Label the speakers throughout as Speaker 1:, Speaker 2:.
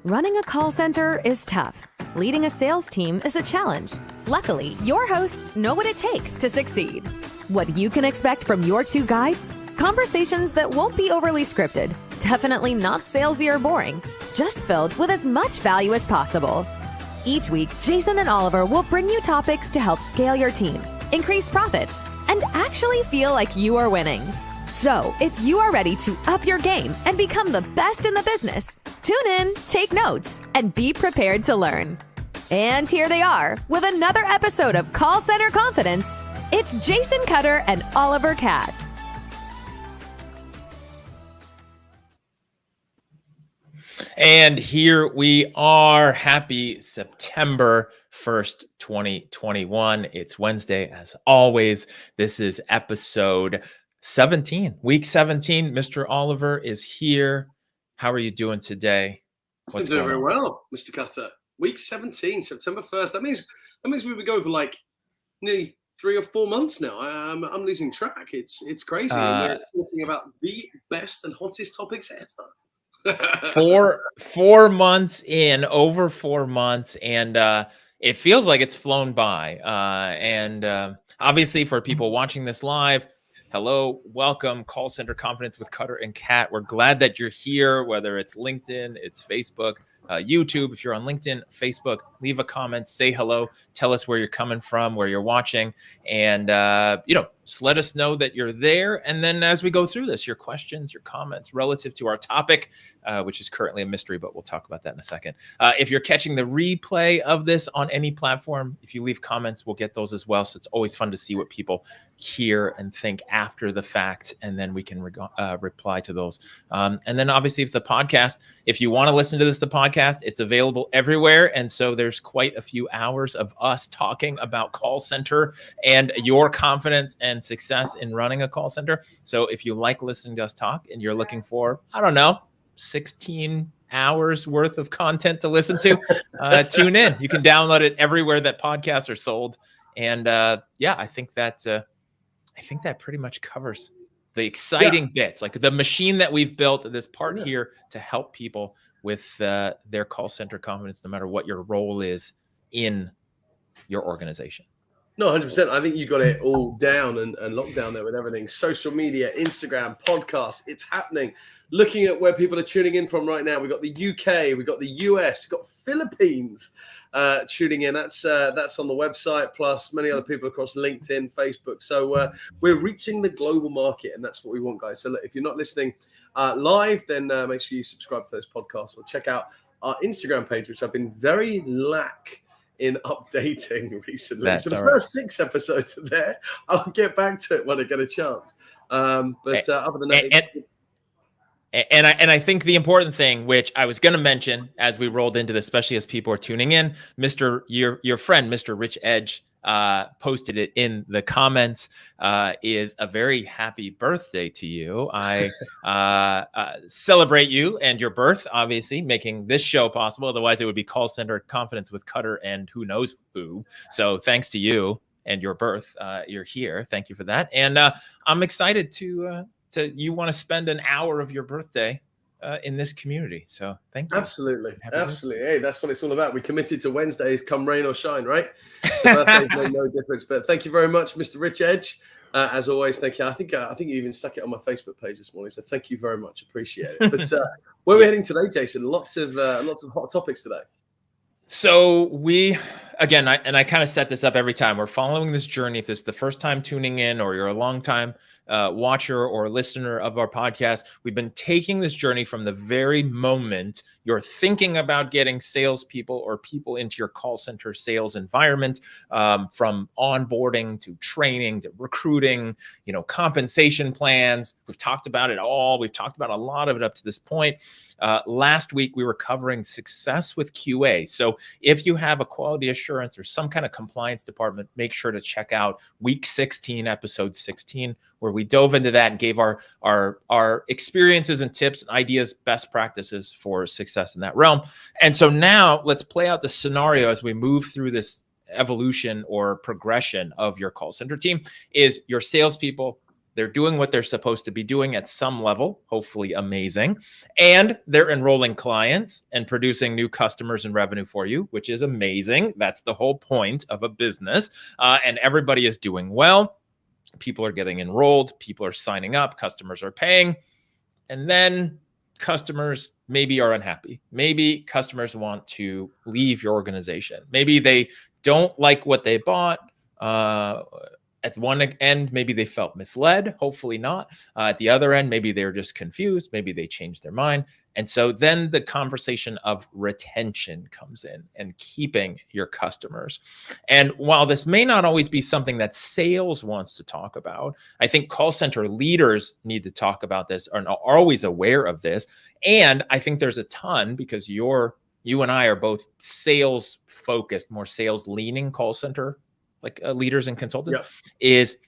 Speaker 1: Running a call center is tough. Leading a sales team is a challenge. Luckily, your hosts know what it takes to succeed. What you can expect from your two guides? Conversations that won't be overly scripted, definitely not salesy or boring, just filled with as much value as possible. Each week, Jason and Oliver will bring you topics to help scale your team, increase profits, and actually feel like you are winning. So, if you are ready to up your game and become the best in the business, tune in, take notes, and be prepared to learn. And here they are with another episode of Call Center Confidence. It's Jason Cutter and Oliver Catt.
Speaker 2: And here we are. Happy September 1st, 2021. It's Wednesday, as always. This is episode 17, week 17. Mr. Oliver is here. How are you doing today?
Speaker 3: I'm doing very well, Mr. Cutter. Week 17, September 1st. That means we've been going for like nearly 3 or 4 months now. I'm losing track. It's crazy. And we're talking about the best and hottest topics ever.
Speaker 2: 4 months in, over 4 months, and it feels like it's flown by. And obviously, for people watching this live, hello, welcome, Call Center Confidence with Cutter and Catt. We're glad that you're here, whether it's LinkedIn, it's Facebook, YouTube. If you're on LinkedIn, Facebook, leave a comment, say hello, tell us where you're coming from, where you're watching, and just let us know that you're there. And then as we go through this, your questions, your comments relative to our topic, which is currently a mystery, but we'll talk about that in a second. If you're catching the replay of this on any platform, if you leave comments, we'll get those as well. So it's always fun to see what people hear and think after the fact, and then we can reply to those. And then obviously, if you want to listen to the podcast, it's available everywhere. And so there's quite a few hours of us talking about call center and your confidence and success in running a call center. So if you like listening to us talk and you're looking for, 16 hours worth of content to listen to, tune in. You can download it everywhere that podcasts are sold. And I think that pretty much covers the exciting bits, like the machine that we've built, this part here to help people with their call center confidence, no matter what your role is in your organization.
Speaker 3: No, 100%. I think you got it all down and locked down there with everything. Social media, Instagram, podcasts, it's happening. Looking at where people are tuning in from right now, we've got the UK, we've got the US, we've got Philippines tuning in. That's on the website, plus many other people across LinkedIn, Facebook. So we're reaching the global market, and that's what we want, guys. So look, if you're not listening live, then make sure you subscribe to those podcasts or check out our Instagram page, which I've been very lax in updating recently.
Speaker 2: That's
Speaker 3: so the
Speaker 2: right.
Speaker 3: first 6 episodes are there. I'll get back to it when I get a chance. Other than that,
Speaker 2: And I think the important thing, which I was going to mention as we rolled into this, especially as people are tuning in, your friend, Mr. Rich Edge, posted it in the comments, is a very happy birthday to you. I celebrate you and your birth, obviously, making this show possible. Otherwise, it would be Call Center Confidence with Cutter and who knows who. So thanks to you and your birth, you're here. Thank you for that. And I'm excited to you want to spend an hour of your birthday in this community. So thank you.
Speaker 3: Absolutely. Hey, that's what it's all about. We committed to Wednesdays, come rain or shine, right? So birthdays make no difference. But thank you very much, Mr. Rich Edge. As always, thank you. I think you even stuck it on my Facebook page this morning. So thank you very much. Appreciate it. But where are we heading today, Jason? Lots of hot topics today.
Speaker 2: So I kind of set this up every time. We're following this journey. If this is the first time tuning in, or you're a long time watcher or listener of our podcast, we've been taking this journey from the very moment you're thinking about getting salespeople or people into your call center sales environment, from onboarding to training to recruiting, compensation plans. We've talked about it all. We've talked about a lot of it up to this point. Last week, we were covering success with QA. So if you have a quality assurance or some kind of compliance department, make sure to check out week 16, episode 16, where we dove into that and gave our experiences and tips and ideas, best practices for success in that realm. And so now let's play out the scenario as we move through this evolution or progression of your call center team. Is your salespeople they're doing what they're supposed to be doing at some level, hopefully amazing, and they're enrolling clients and producing new customers and revenue for you, which is amazing. That's the whole point of a business. And everybody is doing well. People are getting enrolled, people are signing up, customers are paying, and then customers maybe are unhappy. Maybe customers want to leave your organization. Maybe they don't like what they bought. At one end, maybe they felt misled. Hopefully not. At the other end, maybe they're just confused. Maybe they changed their mind. And so then the conversation of retention comes in and keeping your customers. And while this may not always be something that sales wants to talk about, I think call center leaders need to talk about this, are always aware of this. And I think there's a ton, because you and I are both sales focused, more sales leaning call center leaders and consultants, is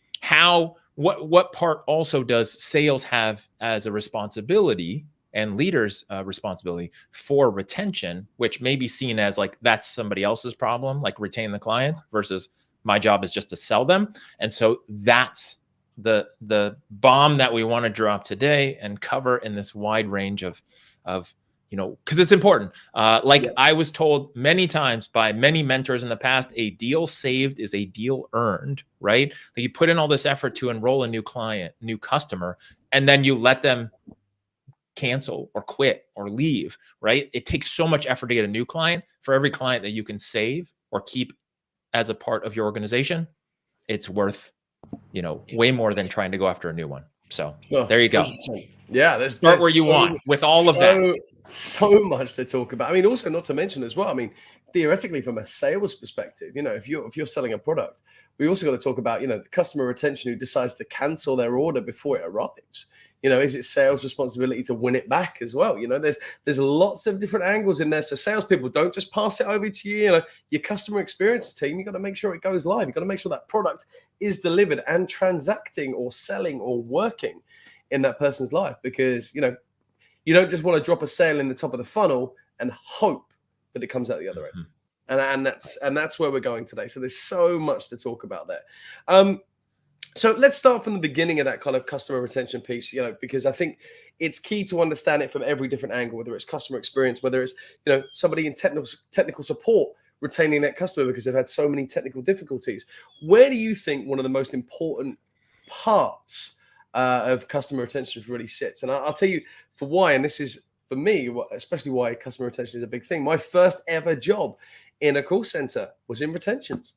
Speaker 2: what part also does sales have as a responsibility, and leaders responsibility for retention, which may be seen as like that's somebody else's problem, like retain the clients, versus my job is just to sell them. And so that's the bomb that we want to drop today and cover in this wide range of because it's important. I was told many times by many mentors in the past, a deal saved is a deal earned, right? Like you put in all this effort to enroll a new client, new customer, and then you let them cancel or quit or leave, right? It takes so much effort to get a new client. For every client that you can save or keep as a part of your organization, it's worth, way more than trying to go after a new one. So there you go.
Speaker 3: 100%. Yeah, there's
Speaker 2: where you want with all of that.
Speaker 3: So much to talk about. I mean, also not to mention as well, I mean, theoretically from a sales perspective, if you're selling a product, we also got to talk about, the customer retention who decides to cancel their order before it arrives. Is it sales responsibility to win it back as well? There's lots of different angles in there. So salespeople, don't just pass it over to your customer experience team. You got to make sure it goes live. You got to make sure that product is delivered and transacting or selling or working in that person's life, because you don't just want to drop a sale in the top of the funnel and hope that it comes out the other end. And that's where we're going today. So there's so much to talk about there. So let's start from the beginning of that kind of customer retention piece, because I think it's key to understand it from every different angle, whether it's customer experience, whether it's, somebody in technical support retaining that customer because they've had so many technical difficulties. Where do you think one of the most important parts of customer retention really sits? And I'll tell you for why, and this is for me, especially why customer retention is a big thing. My first ever job in a call center was in retentions.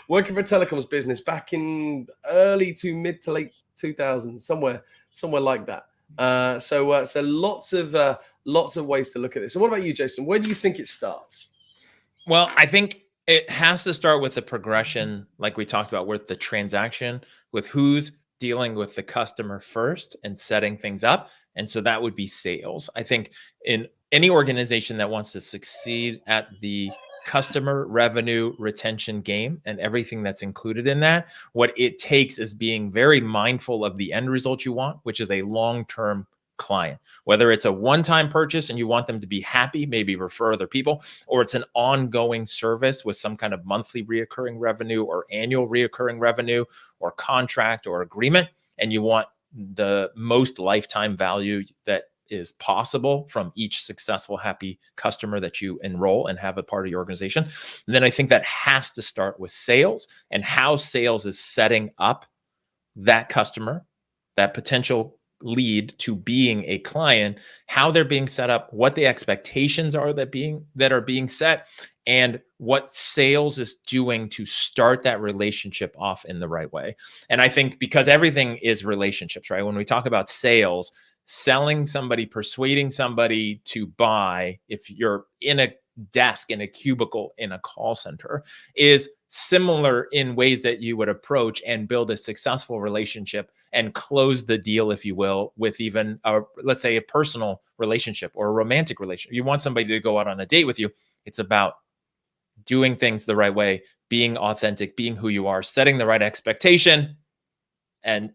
Speaker 3: Working for a telecoms business back in early to mid to late 2000s, somewhere like that. So lots of ways to look at this. So what about you, Jason? Where do you think it starts?
Speaker 2: Well, I think it has to start with the progression, like we talked about, with the transaction, with who's dealing with the customer first and setting things up. And so that would be sales. I think in any organization that wants to succeed at the customer revenue retention game and everything that's included in that, what it takes is being very mindful of the end result you want, which is a long-term client. Whether it's a one-time purchase and you want them to be happy, maybe refer other people, or it's an ongoing service with some kind of monthly reoccurring revenue or annual reoccurring revenue or contract or agreement, and you want the most lifetime value that is possible from each successful, happy customer that you enroll and have a part of your organization, then I think that has to start with sales and how sales is setting up that customer, that potential lead to being a client, how they're being set up, what the expectations are that are being set, and what sales is doing to start that relationship off in the right way. And I think because everything is relationships, right? When we talk about sales, selling somebody, persuading somebody to buy, if you're in a desk, in a cubicle, in a call center, is similar in ways that you would approach and build a successful relationship and close the deal, if you will, with even let's say a personal relationship or a romantic relationship. You want somebody to go out on a date with you. It's about doing things the right way, being authentic, being who you are, setting the right expectation, and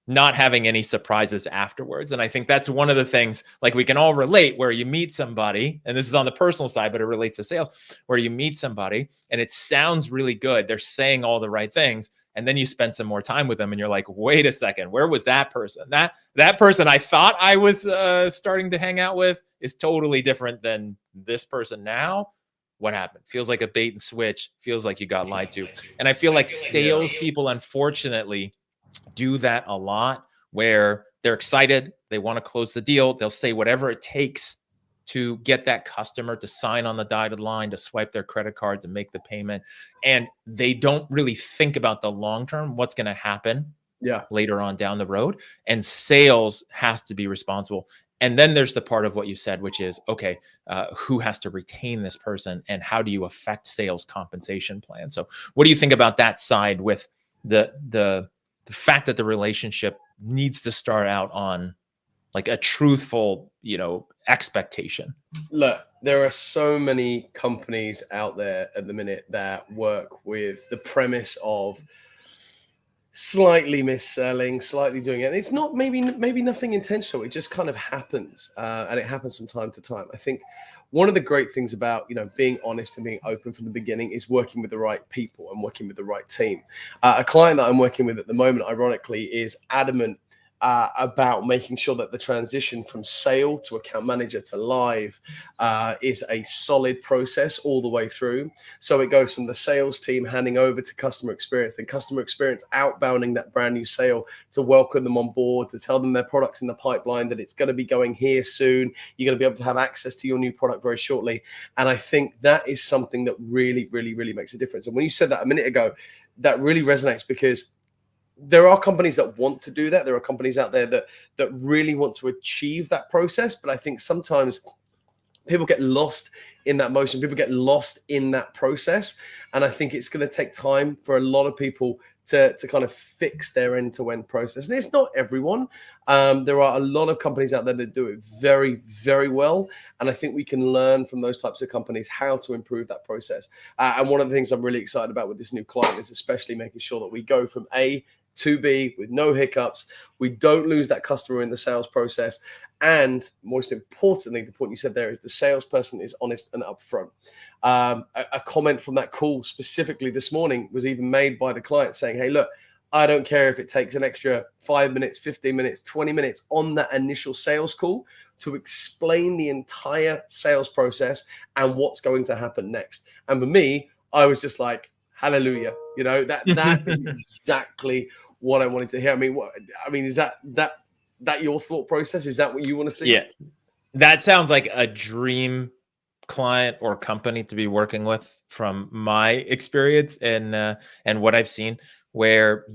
Speaker 2: not having any surprises afterwards. And I think that's one of the things, like, we can all relate, where you meet somebody, and this is on the personal side, but it relates to sales, where you meet somebody and it sounds really good. They're saying all the right things. And then you spend some more time with them and you're like, wait a second, where was that person? That person I thought I was starting to hang out with is totally different than this person now. What happened? Feels like a bait and switch. Feels like you got lied to. And I feel like salespeople, unfortunately, do that a lot, where they're excited, they want to close the deal, they'll say whatever it takes to get that customer to sign on the dotted line, to swipe their credit card, to make the payment, and they don't really think about the long term, what's going to happen later on down the road. And sales has to be responsible. And then there's the part of what you said, which is, okay, who has to retain this person, and how do you affect sales compensation plan? So what do you think about that side, with the fact that the relationship needs to start out on like a truthful, expectation?
Speaker 3: Look, there are so many companies out there at the minute that work with the premise of slightly mis-selling, slightly doing it. And it's not maybe nothing intentional. It just kind of happens, and it happens from time to time. I think one of the great things about being honest and being open from the beginning is working with the right people and working with the right team. A client that I'm working with at the moment, ironically, is adamant about making sure that the transition from sale to account manager to live is a solid process all the way through. So it goes from the sales team handing over to customer experience, then customer experience outbounding that brand new sale to welcome them on board, to tell them their products in the pipeline, that it's going to be going here soon. You're going to be able to have access to your new product very shortly. And I think that is something that really, really, really makes a difference. And when you said that a minute ago, that really resonates, because there are companies that want to do that. There are companies out there that really want to achieve that process. But I think sometimes people get lost in that motion. People get lost in that process. And I think it's going to take time for a lot of people to kind of fix their end-to-end process. And it's not everyone. There are a lot of companies out there that do it very, very well. And I think we can learn from those types of companies how to improve that process. And one of the things I'm really excited about with this new client is especially making sure that we go from A to B with no hiccups. We don't lose that customer in the sales process. And most importantly, the point you said there is the salesperson is honest and upfront. A comment from that call specifically this morning was even made by the client saying, hey, look, I don't care if it takes an extra 5 minutes, 15 minutes, 20 minutes on that initial sales call to explain the entire sales process and what's going to happen next. And for me, I was just like, hallelujah. That is exactly what I wanted to hear. Is that your thought process? Is that what you want to see?
Speaker 2: Yeah, that sounds like a dream client or company to be working with from my experience and what I've seen. Where,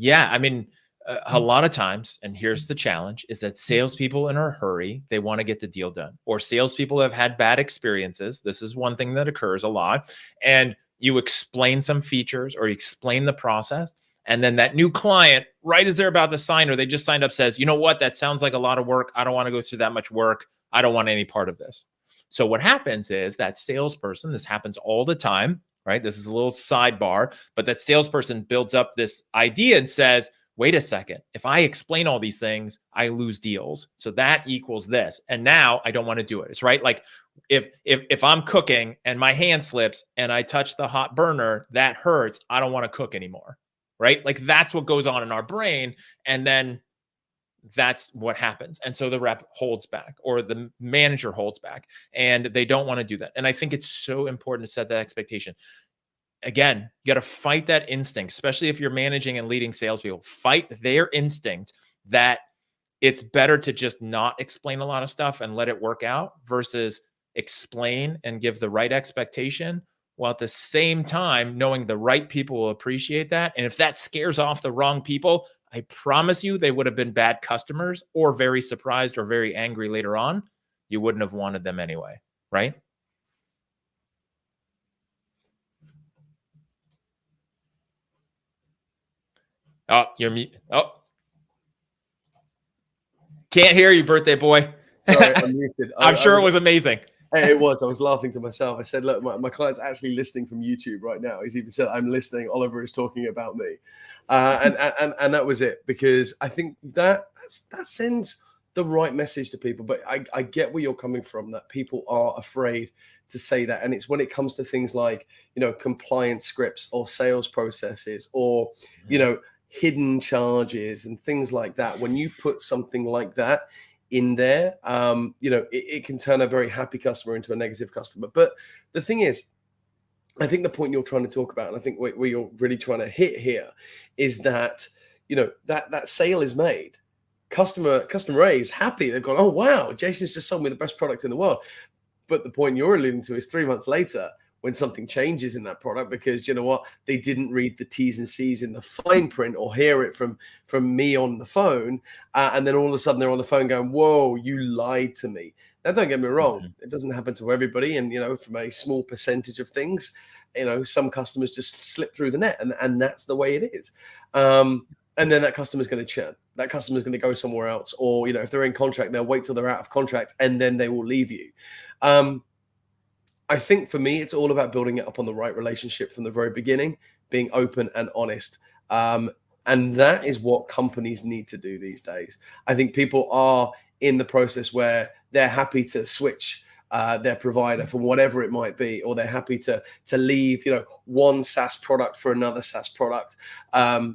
Speaker 2: a lot of times, and here's the challenge, is that salespeople in a hurry, they want to get the deal done, or salespeople have had bad experiences. This is one thing that occurs a lot, and you explain some features or you explain the process. And then that new client, right as they're about to sign, or they just signed up, says, you know what, that sounds like a lot of work. I don't want to go through that much work. I don't want any part of this. So what happens is that salesperson, this happens all the time, right? This is a little sidebar, but that salesperson builds up this idea and says, wait a second, if I explain all these things, I lose deals. So that equals this. And now I don't want to do it. It's right. Like if I'm cooking and my hand slips and I touch the hot burner, that hurts. I don't want to cook anymore. Right? Like that's what goes on in our brain. And then that's what happens. And so the rep holds back, or the manager holds back, and they don't want to do that. And I think it's so important to set that expectation. Again, you got to fight that instinct, especially if you're managing and leading salespeople. Fight their instinct that it's better to just not explain a lot of stuff and let it work out versus explain and give the right expectation, while at the same time knowing the right people will appreciate that. And if that scares off the wrong people, I promise you they would have been bad customers or very surprised or very angry later on. You wouldn't have wanted them anyway, right? Oh, you're mute. Oh, can't hear you, birthday boy.
Speaker 3: Sorry, I'm muted.
Speaker 2: I'm sure it was amazing.
Speaker 3: It was. I was laughing to myself. I said, look, my client's actually listening from YouTube right now. He's even said, I'm listening. Oliver is talking about me. And that was it, because I think that sends the right message to people. But I get where you're coming from, that people are afraid to say that. And it's when it comes to things like, compliance scripts or sales processes or, hidden charges and things like that. When you put something like that in there, it can turn a very happy customer into a negative customer. But the thing is, I think the point you're trying to talk about, and I think where you're really trying to hit here, is that that sale is made. Customer A is happy. They've gone, oh wow, Jason's just sold me the best product in the world. But the point you're alluding to is 3 months later, when something changes in that product, because you know what, they didn't read the T's and C's in the fine print or hear it from me on the phone, and then all of a sudden they're on the phone going, whoa, you lied to me. Now, don't get me wrong, it doesn't happen to everybody, and from a small percentage of things, some customers just slip through the net, and that's the way it is. And then that customer's going to churn. That customer's going to go somewhere else, or if they're in contract, they'll wait till they're out of contract and then they will leave you. I think for me, it's all about building it up on the right relationship from the very beginning, being open and honest. And that is what companies need to do these days. I think people are in the process where they're happy to switch their provider for whatever it might be, or they're happy to leave, one SaaS product for another SaaS product,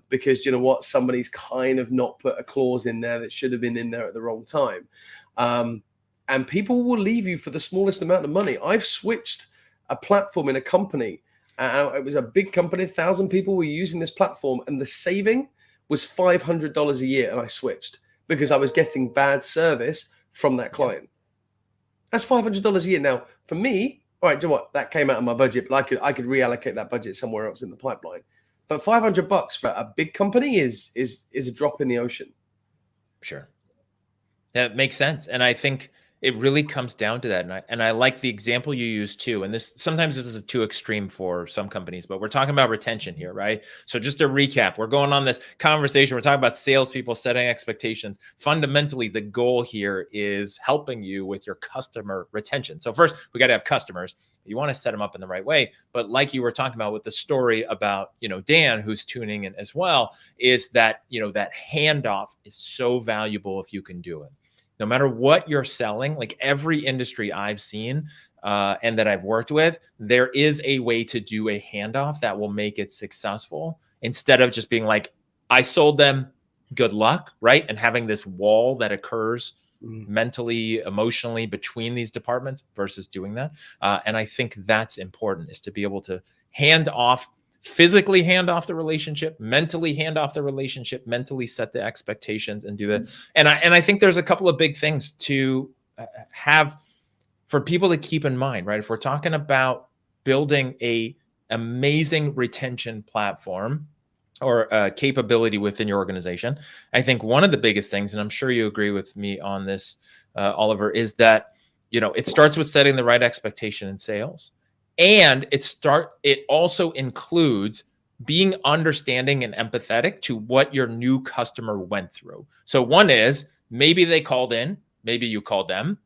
Speaker 3: because somebody's kind of not put a clause in there that should have been in there at the wrong time. And people will leave you for the smallest amount of money. I've switched a platform in a company. It was a big company, 1,000 people were using this platform, and the saving was $500 a year. And I switched because I was getting bad service from that client. That's $500 a year. Now, for me, all right, do you know what? That came out of my budget, but I could reallocate that budget somewhere else in the pipeline. But $500 for a big company is a drop in the ocean.
Speaker 2: Sure. That makes sense. And I think it really comes down to that. And I like the example you use too. And sometimes this is too extreme for some companies, but we're talking about retention here, right? So just to recap, we're going on this conversation. We're talking about salespeople setting expectations. Fundamentally, the goal here is helping you with your customer retention. So first, we got to have customers. You want to set them up in the right way. But like you were talking about with the story about, Dan, who's tuning in as well, is that, that handoff is so valuable if you can do it. No matter what you're selling, like every industry I've seen and that I've worked with, there is a way to do a handoff that will make it successful, instead of just being like, I sold them, good luck, right? And having this wall that occurs mentally, emotionally between these departments versus doing that. And I think that's important, is to be able to physically hand off the relationship, mentally hand off the relationship, mentally set the expectations and do that. And I think there's a couple of big things to have for people to keep in mind, right? If we're talking about building a amazing retention platform or capability within your organization, I think one of the biggest things, and I'm sure you agree with me on this, Oliver, is that, it starts with setting the right expectation in sales. And it also includes being understanding and empathetic to what your new customer went through. So one is, maybe they called in, maybe you called them.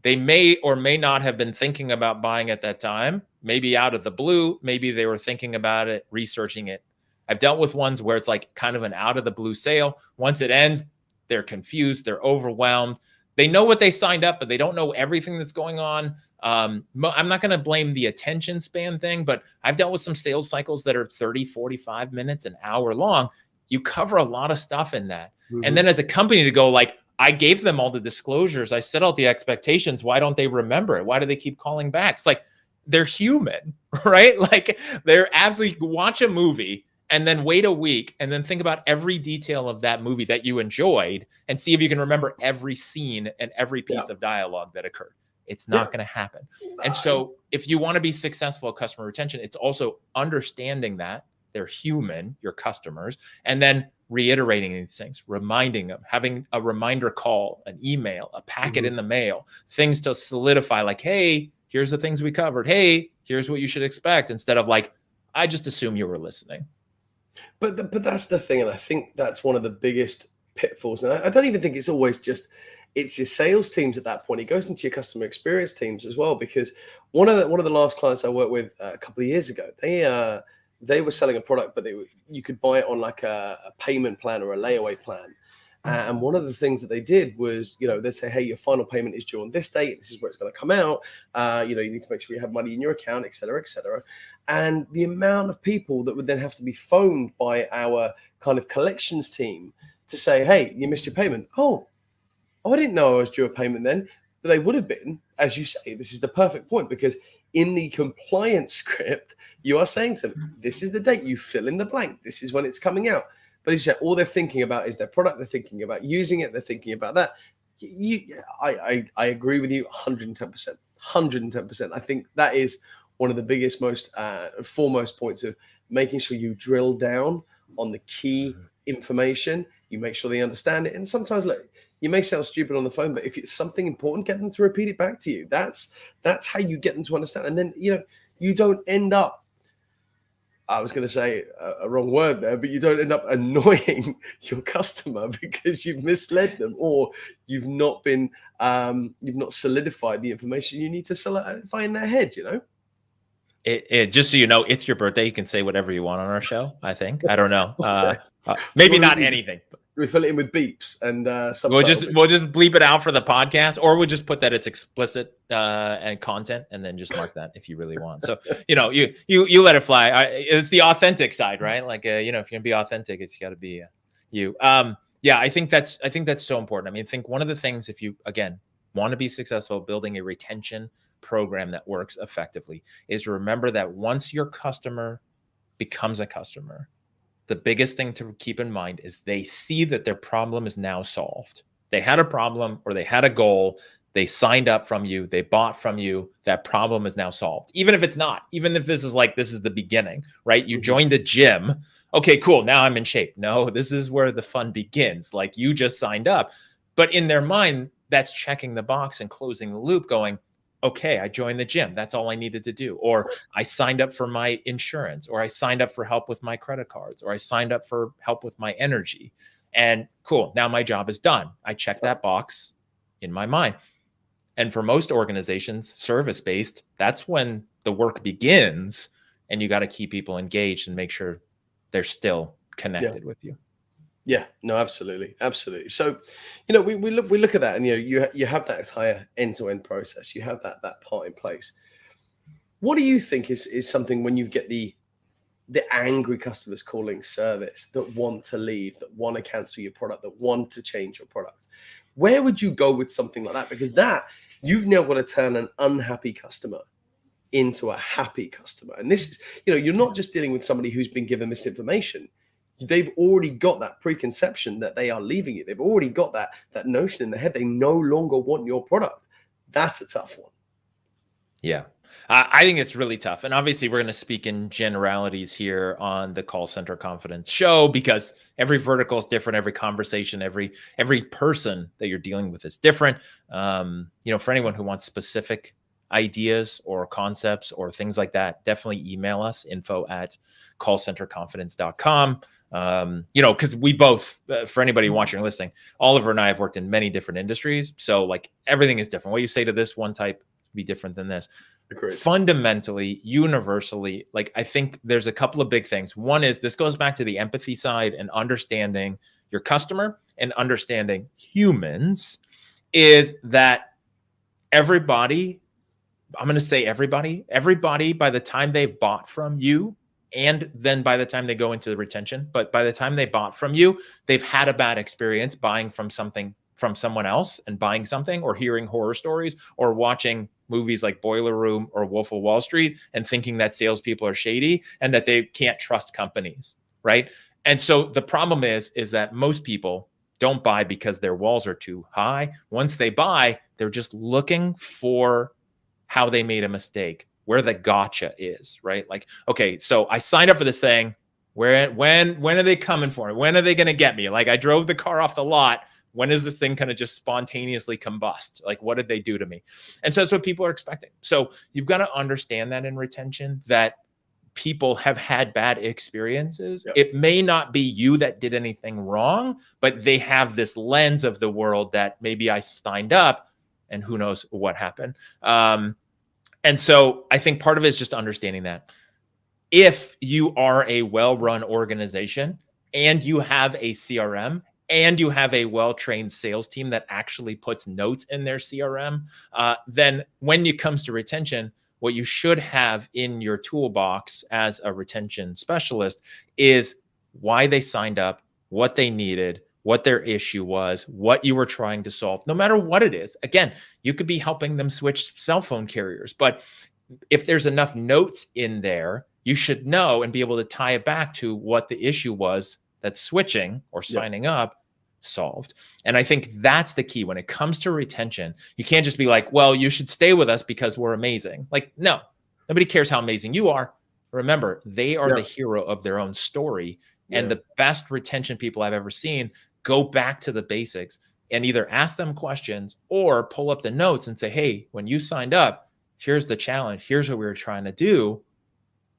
Speaker 2: They may or may not have been thinking about buying at that time, maybe out of the blue, maybe they were thinking about it, researching it. I've dealt with ones where it's like kind of an out of the blue sale. Once it ends, they're confused, they're overwhelmed. They know what they signed up, but they don't know everything that's going on. I'm not going to blame the attention span thing, but I've dealt with some sales cycles that are 30, 45 minutes, an hour long. You cover a lot of stuff in that. And then as a company to go like, I gave them all the disclosures, I set out the expectations. Why don't they remember it? Why do they keep calling back? It's like, they're human, right? Like, they're absolutely, watch a movie and then wait a week and then think about every detail of that movie that you enjoyed and see if you can remember every scene and every piece of dialogue that occurred. It's not going to happen. And so if you want to be successful at customer retention, it's also understanding that they're human, your customers, and then reiterating these things, reminding them, having a reminder call, an email, a packet in the mail, things to solidify like, hey, here's the things we covered. Hey, here's what you should expect, instead of like, I just assume you were listening.
Speaker 3: But that's the thing. And I think that's one of the biggest pitfalls. And I don't even think it's always just it's your sales teams at that point. It goes into your customer experience teams as well, because one of the last clients I worked with a couple of years ago, they were selling a product, but you could buy it on like a payment plan or a layaway plan. And one of the things that they did was, they'd say, hey, your final payment is due on this date. This is where it's going to come out. You need to make sure you have money in your account, et cetera, et cetera. And the amount of people that would then have to be phoned by our kind of collections team to say, hey, you missed your payment. Oh, I didn't know I was due a payment then. But they would have been, as you say, this is the perfect point, because in the compliance script, you are saying to them, this is the date, you fill in the blank. This is when it's coming out. But as you said, all they're thinking about is their product. They're thinking about using it. They're thinking about that. I agree with you 110%. 110%. I think that is one of the biggest, most foremost points of making sure you drill down on the key information. You make sure they understand it. And sometimes, look, you may sound stupid on the phone, but if it's something important, get them to repeat it back to you. That's how you get them to understand. And then, you don't end up, I was going to say a wrong word there, but you don't end up annoying your customer because you've misled them, or you've not solidified the information you need to solidify in their head,
Speaker 2: It just so you know, it's your birthday. You can say whatever you want on our show, I think. I don't know. Maybe not anything.
Speaker 3: We fill it in with beeps and
Speaker 2: we'll just bleep it out for the podcast, or we'll just put that it's explicit and content, and then just mark that if you really want. So you let it fly. It's the authentic side, right? Like if you're gonna be authentic, it's got to be you. I think that's so important. I mean, I think one of the things, if you again want to be successful building a retention program that works effectively, is remember that once your customer becomes a customer, the biggest thing to keep in mind is they see that their problem is now solved. They had a problem, or they had a goal. They signed up from you. They bought from you. That problem is now solved. Even if it's not, even if this is the beginning, right? You joined the gym. Okay, cool. Now I'm in shape. No, this is where the fun begins. Like, you just signed up. But in their mind, that's checking the box and closing the loop, going, okay, I joined the gym. That's all I needed to do. Or I signed up for my insurance, or I signed up for help with my credit cards, or I signed up for help with my energy. And cool, now my job is done. I checked that box in my mind. And for most organizations, service-based, that's when the work begins, and you got to keep people engaged and make sure they're still connected with you.
Speaker 3: Yeah, no, absolutely. Absolutely. So, we look at that, and, you have that entire end-to-end process. You have that part in place. What do you think is something when you get the angry customers calling service that want to leave, that want to cancel your product, that want to change your product? Where would you go with something like that? Because you've now got to turn an unhappy customer into a happy customer. And this is, you're not just dealing with somebody who's been given misinformation. They've already got that preconception that they are leaving you. They've already got that notion in their head. They no longer want your product. That's a tough one.
Speaker 2: Yeah. I think it's really tough. And obviously, we're going to speak in generalities here on the Call Center Confidence show, because every vertical is different. Every conversation, every person that you're dealing with is different. For anyone who wants specific ideas or concepts or things like that, definitely email us, info@callcenterconfidence.com. Because we both, for anybody watching or listening, Oliver and I have worked in many different industries. So like, everything is different. What you say to this one type be different than this.
Speaker 3: Agreed.
Speaker 2: Fundamentally, universally, like, I think there's a couple of big things. One is, this goes back to the empathy side and understanding your customer and understanding humans, is that everybody, I'm going to say everybody by the time they've bought from you, and then by the time they go into the retention, but by the time they bought from you, they've had a bad experience buying from someone else and buying something, or hearing horror stories, or watching movies like Boiler Room or Wolf of Wall Street and thinking that salespeople are shady and that they can't trust companies, right? And so the problem is that most people don't buy because their walls are too high. Once they buy, they're just looking for how they made a mistake, where the gotcha is, right? Like, okay, so I signed up for this thing. When are they coming for me? When are they going to get me? Like, I drove the car off the lot. When is this thing kind of just spontaneously combust? Like, what did they do to me? And so that's what people are expecting. So you've got to understand that in retention, that people have had bad experiences.
Speaker 3: Yep.
Speaker 2: It may not be you that did anything wrong, but they have this lens of the world that maybe I signed up and who knows what happened. And so I think part of it is just understanding that if you are a well-run organization and you have a CRM and you have a well-trained sales team that actually puts notes in their CRM, then when it comes to retention, what you should have in your toolbox as a retention specialist is why they signed up, what they needed, what their issue was, what you were trying to solve, no matter what it is. Again, you could be helping them switch cell phone carriers, but if there's enough notes in there, you should know and be able to tie it back to what the issue was that switching or signing up solved. And I think that's the key when it comes to retention. You can't just be like, well, you should stay with us because we're amazing. Like, no, nobody cares how amazing you are. Remember, they are the hero of their own story. And the best retention people I've ever seen go back to the basics and either ask them questions or pull up the notes and say, hey, when you signed up, here's the challenge. Here's what we were trying to do.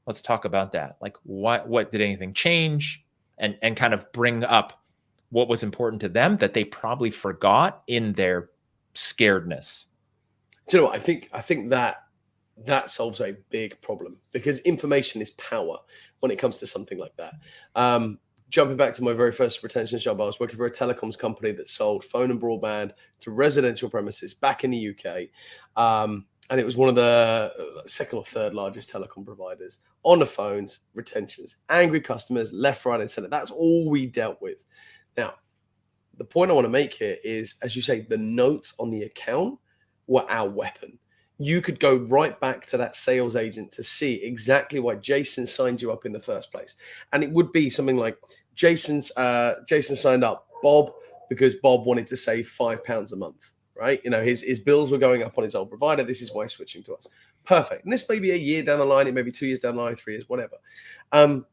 Speaker 2: Let's talk about that. Like, what did anything change? And kind of bring up what was important to them that they probably forgot in their scaredness.
Speaker 3: Do you know what? I think that solves a big problem because information is power when it comes to something like that. Jumping back to my very first retention job, I was working for a telecoms company that sold phone and broadband to residential premises back in the UK. And it was one of the second or third largest telecom providers on the phones, retentions, angry customers, left, right, and center. That's all we dealt with. Now, the point I want to make here is, as you say, the notes on the account were our weapon. You could go right back to that sales agent to see exactly why Jason signed you up in the first place. And it would be something like Jason signed up Bob because Bob wanted to save £5 a month. Right? You know, his bills were going up on his old provider. This is why he's switching to us. Perfect. And this may be a year down the line. It may be 2 years down the line, 3 years, whatever. And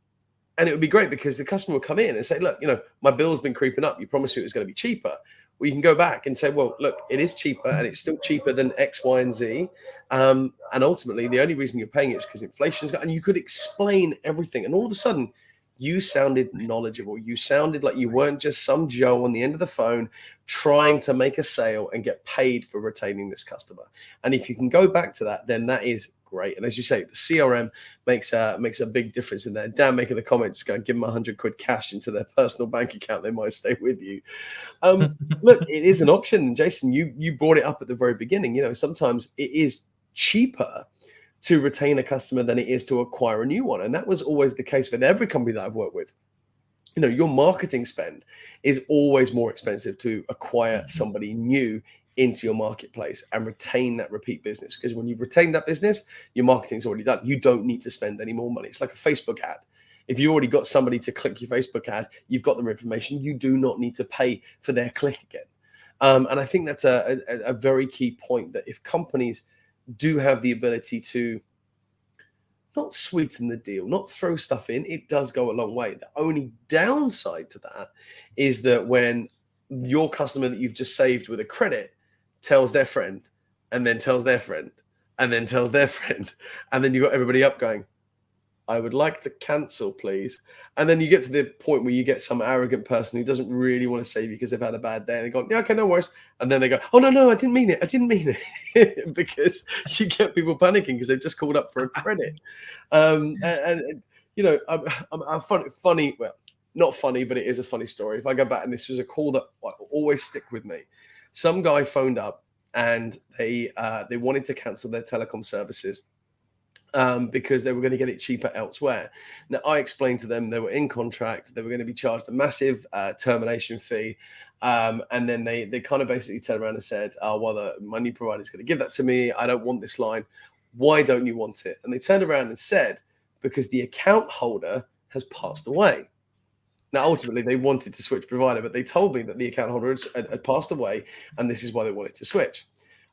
Speaker 3: it would be great because the customer would come in and say, look, you know, my bill's been creeping up. You promised me it was going to be cheaper. Well, you can go back and say, well, look, it is cheaper and it's still cheaper than X, Y, and Z. And ultimately, the only reason you're paying it is because inflation's got, and you could explain everything. And all of a sudden, you sounded knowledgeable. You sounded like you weren't just some Joe on the end of the phone trying to make a sale and get paid for retaining this customer. And if you can go back to that, then that is great. And as you say, the CRM makes a big difference in there. Dan making the comment, just go and give them £100 cash into their personal bank account. They might stay with you. Look, it is an option. Jason, you brought it up at the very beginning. You know, sometimes it is cheaper to retain a customer than it is to acquire a new one. And that was always the case with every company that I've worked with. You know, your marketing spend is always more expensive to acquire somebody new into your marketplace and retain that repeat business. Because when you've retained that business, your marketing's already done. You don't need to spend any more money. It's like a Facebook ad. If you already got somebody to click your Facebook ad, you've got their information. You do not need to pay for their click again. And I think that's a very key point, that if companies do have the ability to not sweeten the deal, not throw stuff in, it does go a long way. The only downside to that is that when your customer that you've just saved with a credit tells their friend and then tells their friend and then tells their friend, and then you've got everybody up going, I would like to cancel, please. And then you get to the point where you get some arrogant person who doesn't really want to save you because they've had a bad day. And they go, yeah, okay, no worries. And then they go, oh, no, I didn't mean it. I didn't mean it. Because you get people panicking because they've just called up for a credit. And you know, I'm funny. Well, not funny, but it is a funny story. If I go back, and this was a call that will always stick with me. Some guy phoned up and they wanted to cancel their telecom services. Because they were going to get it cheaper elsewhere. Now, I explained to them they were in contract, they were going to be charged a massive termination fee. And then they kind of basically turned around and said, oh, well, my new provider is going to give that to me. I don't want this line. Why don't you want it? And they turned around and said, because the account holder has passed away. Now, ultimately, they wanted to switch provider, but they told me that the account holder had passed away, and this is why they wanted to switch.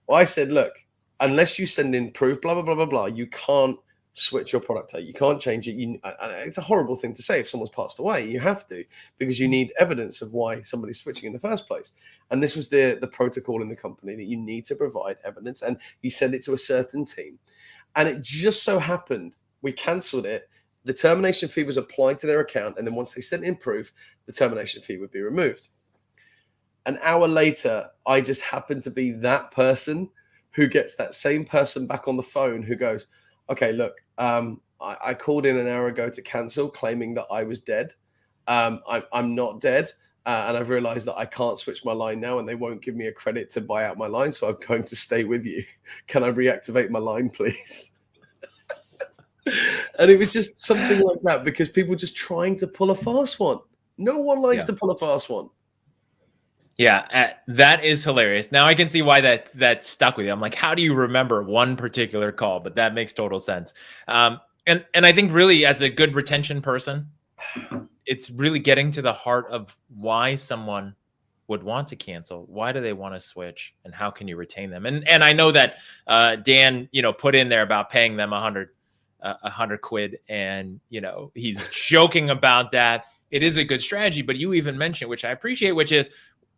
Speaker 3: Well, I said, look, unless you send in proof, blah, blah, blah, blah, blah, you can't switch your product out. You can't change it. It's a horrible thing to say if someone's passed away. You have to, because you need evidence of why somebody's switching in the first place. And this was the protocol in the company, that you need to provide evidence, and you send it to a certain team. And it just so happened we cancelled it the termination fee was applied to their account, and then once they sent in proof, the termination fee would be removed. An hour later, I just happened to be that person who gets that same person back on the phone who goes, okay, look, I called in an hour ago to cancel, claiming that I was dead. I'm not dead. And I've realized that I can't switch my line now, and they won't give me a credit to buy out my line. So I'm going to stay with you. Can I reactivate my line, please? And it was just something like that, because people just trying to pull a fast one. No one likes to pull a fast one.
Speaker 2: Yeah, that is hilarious. Now I can see why that stuck with you. I'm like, how do you remember one particular call? But that makes total sense. And I think really, as a good retention person, it's really getting to the heart of why someone would want to cancel. Why do they want to switch, and how can you retain them? And I know that Dan, put in there about paying them $100 quid, and he's joking about that. It is a good strategy, but you even mentioned, which I appreciate, which is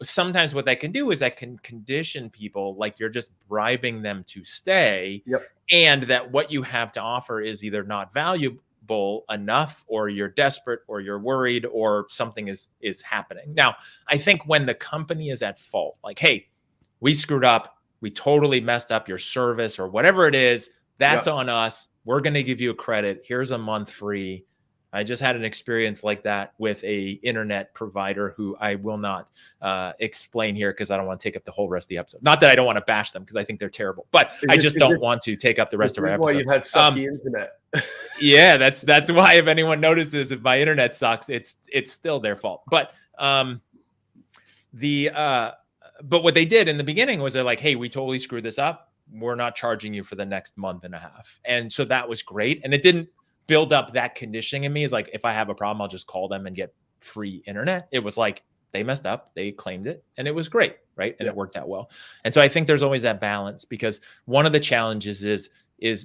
Speaker 2: sometimes what that can do is that can condition people like you're just bribing them to stay.
Speaker 3: Yep.
Speaker 2: And that what you have to offer is either not valuable enough, or you're desperate, or you're worried, or something is happening. Now, I think when the company is at fault, like, hey, we screwed up, we totally messed up your service, or whatever it is, that's on us. We're going to give you a credit. Here's a month free. I just had an experience like that with a internet provider who I will not explain here, because I don't want to take up the whole rest of the episode. Not that I don't want to bash them, because I think they're terrible, but I just don't want to take up the rest of our episode.
Speaker 3: Why you've had sucky internet.
Speaker 2: Yeah, that's why, if anyone notices, if my internet sucks, it's still their fault. But but what they did in the beginning was they're like, hey, we totally screwed this up. We're not charging you for the next month and a half. And so that was great. And it didn't build up that conditioning in me. Is like, if I have a problem, I'll just call them and get free internet. It was like, they messed up, they claimed it, and it was great, right? And it worked out well. And so I think there's always that balance, because one of the challenges is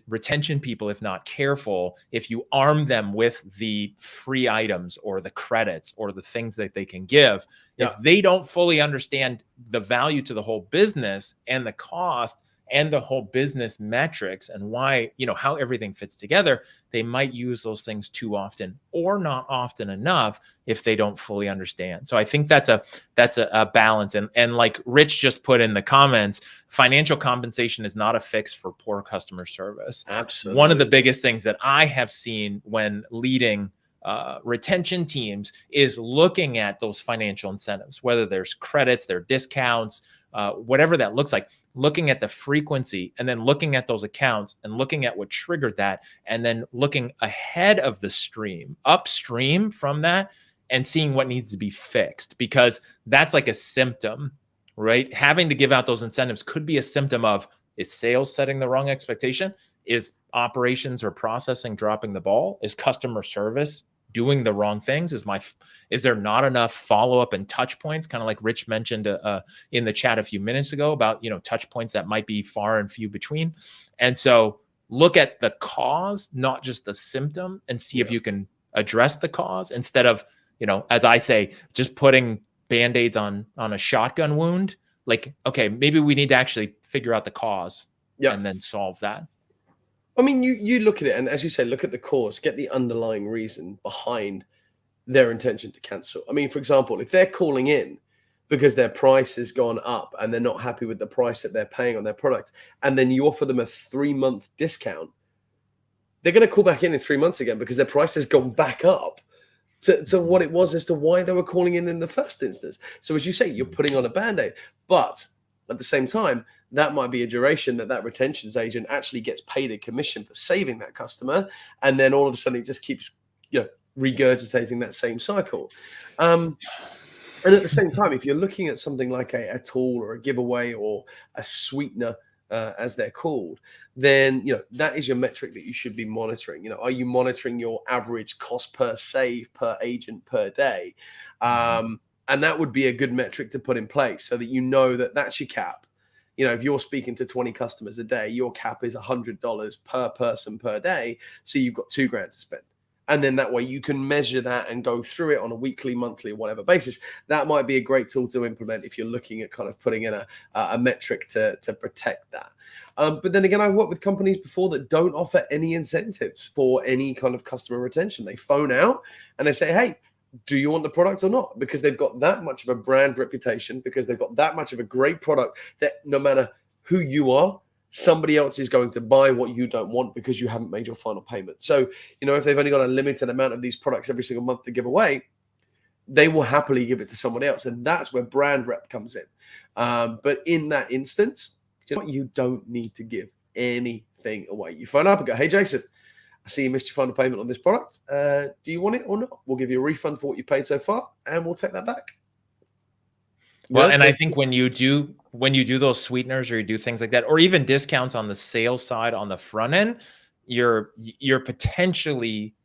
Speaker 2: retention people, if not careful, if you arm them with the free items or the credits or the things that they can give, if they don't fully understand the value to the whole business and the cost and the whole business metrics and why, how everything fits together, they might use those things too often, or not often enough, if they don't fully understand. So I think that's a balance. And like Rich just put in the comments, financial compensation is not a fix for poor customer service.
Speaker 3: Absolutely.
Speaker 2: One of the biggest things that I have seen when leading retention teams is looking at those financial incentives, whether there's credits, there are discounts, whatever that looks like, looking at the frequency, and then looking at those accounts and looking at what triggered that, and then looking ahead of the stream, upstream from that, and seeing what needs to be fixed, because that's like a symptom, right? Having to give out those incentives could be a symptom of, is sales setting the wrong expectation? Is operations or processing dropping the ball? Is customer service doing the wrong things? Is there not enough follow-up and touch points? Kind of like Rich mentioned in the chat a few minutes ago about, touch points that might be far and few between. And so look at the cause, not just the symptom, and see if you can address the cause, instead of, as I say, just putting Band-Aids on a shotgun wound. Like, okay, maybe we need to actually figure out the cause and then solve that.
Speaker 3: I mean, you look at it, and as you say, look at the cause, get the underlying reason behind their intention to cancel. I mean, for example, if they're calling in because their price has gone up and they're not happy with the price that they're paying on their product, and then you offer them a 3-month discount, they're going to call back in 3 months again, because their price has gone back up to what it was as to why they were calling in the first instance. So as you say, you're putting on a Band-Aid, but at the same time, that might be a duration that retentions agent actually gets paid a commission for saving that customer. And then all of a sudden it just keeps, regurgitating that same cycle. And at the same time, if you're looking at something like a tool or a giveaway or a sweetener, as they're called, then, that is your metric that you should be monitoring. Are you monitoring your average cost per save per agent per day? And that would be a good metric to put in place, so that that's your cap. If you're speaking to 20 customers a day, your cap is $100 per person per day. So you've got $2,000 to spend. And then that way you can measure that and go through it on a weekly, monthly, whatever basis. That might be a great tool to implement if you're looking at kind of putting in a metric to protect that. But then again, I've worked with companies before that don't offer any incentives for any kind of customer retention. They phone out and they say, hey, do you want the product or not? Because they've got that much of a brand reputation, because they've got that much of a great product that no matter who you are, somebody else is going to buy what you don't want because you haven't made your final payment. So, if they've only got a limited amount of these products every single month to give away, they will happily give it to somebody else. And that's where brand rep comes in. But in that instance, you don't need to give anything away. You phone up and go, hey, Jason, I see you missed your final payment on this product. Do you want it or not? We'll give you a refund for what you paid so far, and we'll take that back.
Speaker 2: Well, and I think when you do those sweeteners or you do things like that, or even discounts on the sales side on the front end, you're potentially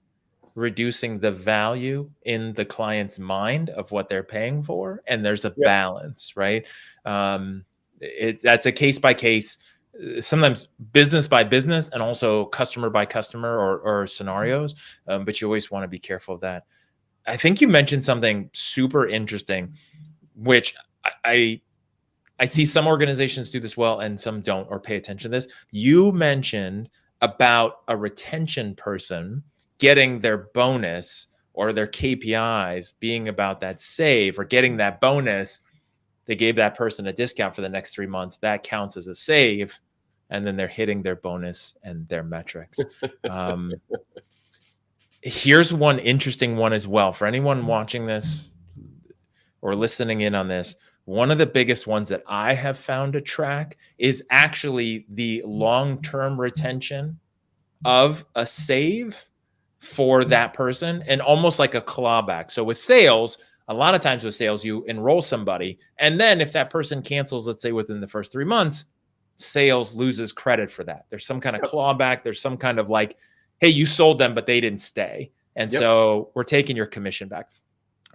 Speaker 2: reducing the value in the client's mind of what they're paying for, and there's a balance, right? That's a case by case, sometimes business by business, and also customer by customer or scenarios. But you always want to be careful of that. I think you mentioned something super interesting, which I see some organizations do this well and some don't or pay attention to this. You mentioned about a retention person getting their bonus or their KPIs being about that save or getting that bonus. They gave that person a discount for the next 3 months. That counts as a save. And then they're hitting their bonus and their metrics. Here's one interesting one as well. For anyone watching this or listening in on this, one of the biggest ones that I have found to track is actually the long-term retention of a save for that person, and almost like a clawback. So with sales, a lot of times with sales, you enroll somebody, and then if that person cancels, let's say within the first 3 months, sales loses credit for that. There's some kind of clawback. There's some kind of like, hey, you sold them, but they didn't stay. And so we're taking your commission back.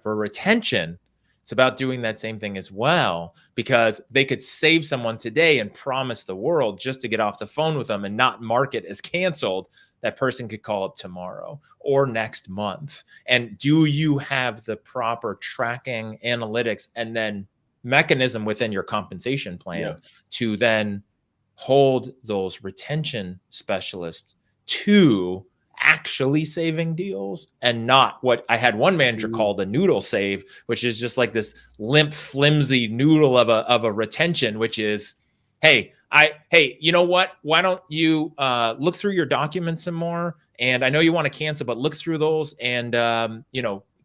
Speaker 2: For retention, it's about doing that same thing as well, because they could save someone today and promise the world just to get off the phone with them and not mark it as canceled. That person could call up tomorrow or next month. And do you have the proper tracking, analytics, and then mechanism within your compensation plan to then hold those retention specialists to actually saving deals, and not what I had one manager call the noodle save, which is just like this limp, flimsy noodle of a retention, which is, hey, you know what? Why don't you look through your documents some more? And I know you want to cancel, but look through those and,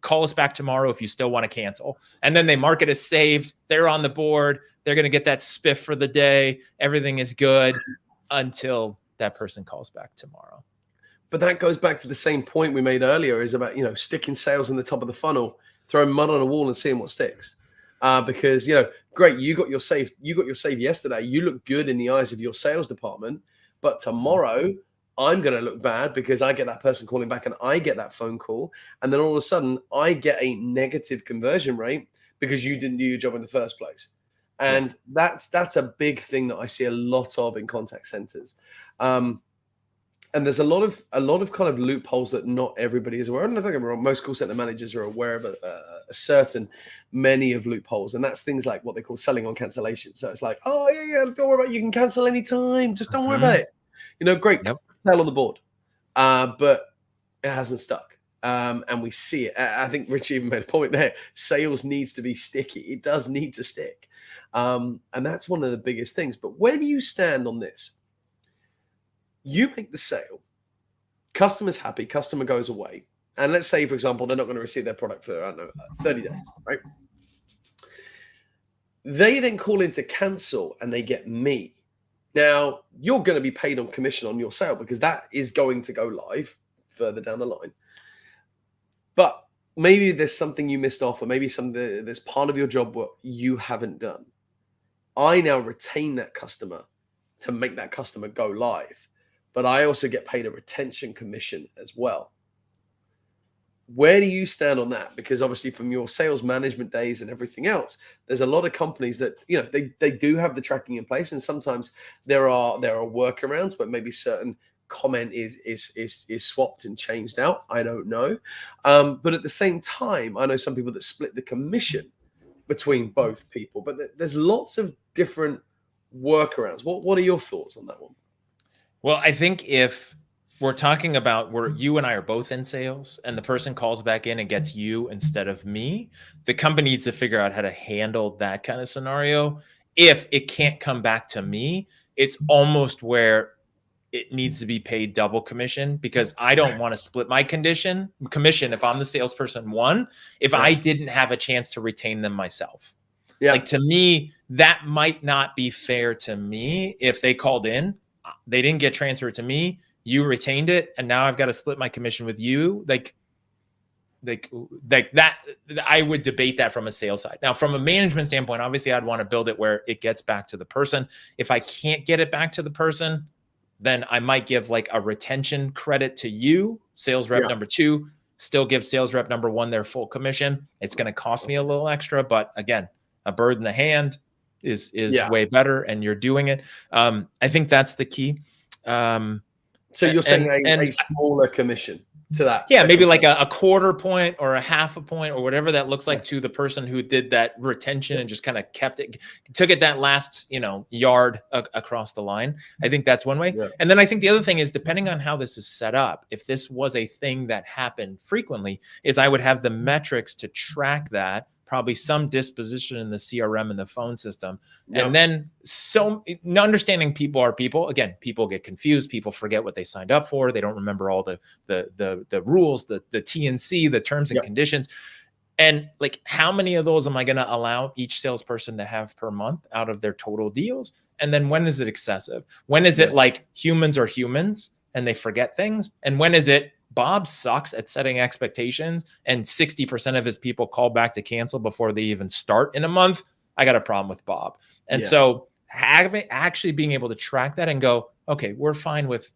Speaker 2: call us back tomorrow if you still want to cancel. And then they mark it as saved. They're on the board. They're going to get that spiff for the day. Everything is good until that person calls back tomorrow.
Speaker 3: But that goes back to the same point we made earlier, is about, sticking sales in the top of the funnel, throwing mud on a wall and seeing what sticks. Because, great, you got your save yesterday. You look good in the eyes of your sales department, but tomorrow I'm going to look bad because I get that person calling back and I get that phone call. And then all of a sudden I get a negative conversion rate because you didn't do your job in the first place. And that's a big thing that I see a lot of in contact centers. And there's a lot of kind of loopholes that not everybody is aware of. And don't get me wrong, most call center managers are aware of many of loopholes. And that's things like what they call selling on cancellation. So it's like, oh yeah, don't worry about it. You can cancel anytime. Just don't worry about it. Great, sell on the board. But it hasn't stuck. And we see it. I think Rich even made a point there. Sales needs to be sticky. It does need to stick. And that's one of the biggest things. But where do you stand on this? You make the sale, customer's happy, customer goes away. And let's say, for example, they're not going to receive their product for, 30 days, right? They then call in to cancel and they get me. Now, you're going to be paid on commission on your sale because that is going to go live further down the line. But maybe there's something you missed off, or maybe there's part of your job what you haven't done. I now retain that customer to make that customer go live. But I also get paid a retention commission as well. Where do you stand on that? Because obviously from your sales management days and everything else, there's a lot of companies that, they do have the tracking in place. And sometimes there are workarounds, but maybe certain comment is swapped and changed out. I don't know. But at the same time, I know some people that split the commission between both people, but there's lots of different workarounds. What are your thoughts on that one?
Speaker 2: Well, I think if we're talking about where you and I are both in sales and the person calls back in and gets you instead of me, the company needs to figure out how to handle that kind of scenario. If it can't come back to me, it's almost where it needs to be paid double commission, because I don't want to split my commission if I'm the salesperson one, if I didn't have a chance to retain them myself. Like, to me, that might not be fair to me. If they called in, they didn't get transferred to me, you retained it, and now I've got to split my commission with you. Like that, I would debate that from a sales side. Now, from a management standpoint, obviously I'd want to build it where it gets back to the person. If I can't get it back to the person, then I might give like a retention credit to you, sales rep number 2, still give sales rep number 1 their full commission. It's going to cost me a little extra, but again, a bird in the hand is way better, and you're doing it. I think that's the key.
Speaker 3: So you're saying a smaller commission to that?
Speaker 2: Yeah, maybe like a quarter point or a half a point or whatever that looks like to the person who did that retention and just kind of took it that last, yard across the line. I think that's one way. Yeah. And then I think the other thing is, depending on how this is set up, if this was a thing that happened frequently, is I would have the metrics to track that, probably some disposition in the CRM and the phone system. Yep. And then understanding people are people. Again, people get confused. People forget what they signed up for. They don't remember all the rules, the T&C, the terms and conditions. And like, how many of those am I going to allow each salesperson to have per month out of their total deals? And then when is it excessive? When is it like humans are humans and they forget things? And when is it Bob sucks at setting expectations and 60% of his people call back to cancel before they even start in a month? I got a problem with Bob. And so actually being able to track that and go, okay, we're fine with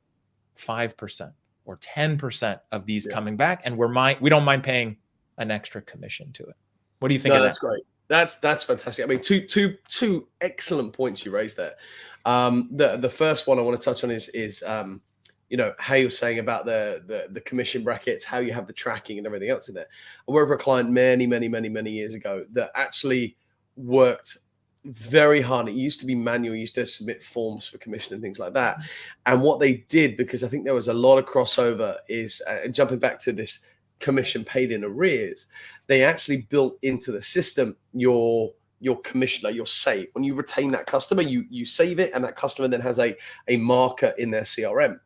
Speaker 2: 5% or 10% of these coming back, and we don't mind paying an extra commission to it. What do you think of that? That's
Speaker 3: great. That's fantastic. I mean, two excellent points you raised there. The first one I want to touch on is how you're saying about the commission brackets, how you have the tracking and everything else in there. I worked for a client many years ago that actually worked very hard. It used to be manual. You used to submit forms for commission and things like that. And what they did, because I think there was a lot of crossover, is jumping back to this commission paid in arrears, they actually built into the system your commission, like your save. When you retain that customer, you save it, and that customer then has a marker in their CRM.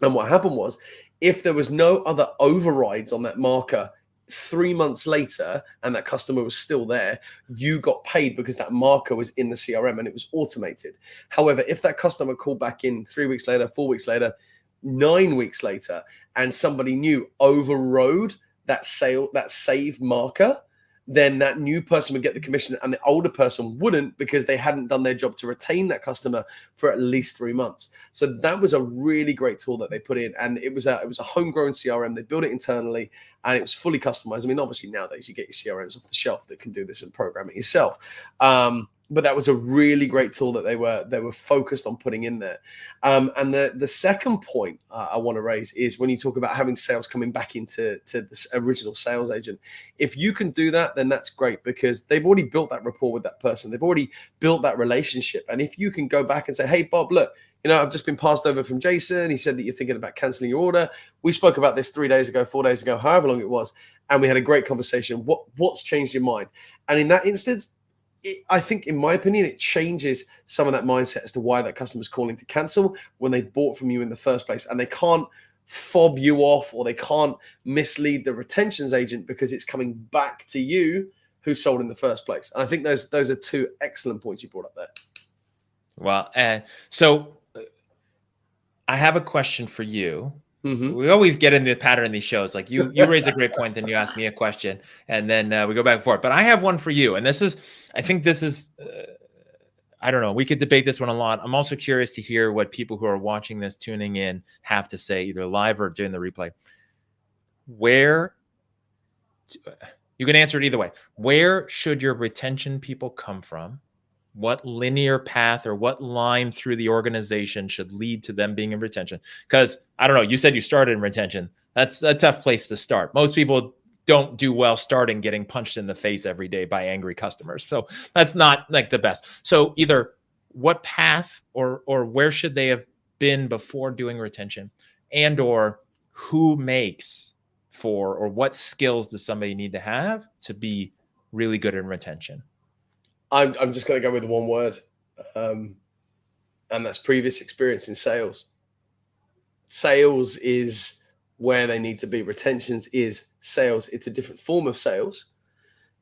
Speaker 3: And what happened was, if there was no other overrides on that marker 3 months later and that customer was still there, you got paid because that marker was in the CRM and it was automated. However, if that customer called back in 3 weeks later, 4 weeks later, 9 weeks later, and somebody new overrode that save marker, then that new person would get the commission and the older person wouldn't, because they hadn't done their job to retain that customer for at least 3 months. So that was a really great tool that they put in, and it was a homegrown CRM. They built it internally, and it was fully customized. I mean, obviously nowadays you get your CRMs off the shelf that can do this and program it yourself. But that was a really great tool that they were focused on putting in there. And the second point I want to raise is when you talk about having sales coming back into the original sales agent. If you can do that, then that's great, because they've already built that rapport with that person. They've already built that relationship. And if you can go back and say, hey, Bob, look, I've just been passed over from Jason. He said that you're thinking about canceling your order. We spoke about this 3 days ago, 4 days ago, however long it was. And we had a great conversation. What's changed your mind? And in that instance, I think, in my opinion, it changes some of that mindset as to why that customer's calling to cancel when they bought from you in the first place. And they can't fob you off, or they can't mislead the retentions agent, because it's coming back to you who sold in the first place. And I think those are two excellent points you brought up there.
Speaker 2: Well, so I have a question for you.
Speaker 3: Mm-hmm.
Speaker 2: We always get into the pattern in these shows. Like you raise a great point, then you ask me a question, and then we go back and forth. But I have one for you, and I think this is, I don't know. We could debate this one a lot. I'm also curious to hear what people who are watching this, tuning in, have to say, either live or during the replay. You can answer it either way. Where should your retention people come from? what linear path or what line through the organization should lead to them being in retention. Because I don't know, you said you started in retention. That's a tough place to start. Most people don't do well starting getting punched in the face every day by angry customers. So that's not like the best. So either what path or where should they have been before doing retention, and or who makes for, or what skills does somebody need to have to be really good in retention?
Speaker 3: I'm just going to go with one word, and that's previous experience in sales. Sales is where they need to be. Retentions is sales. It's a different form of sales,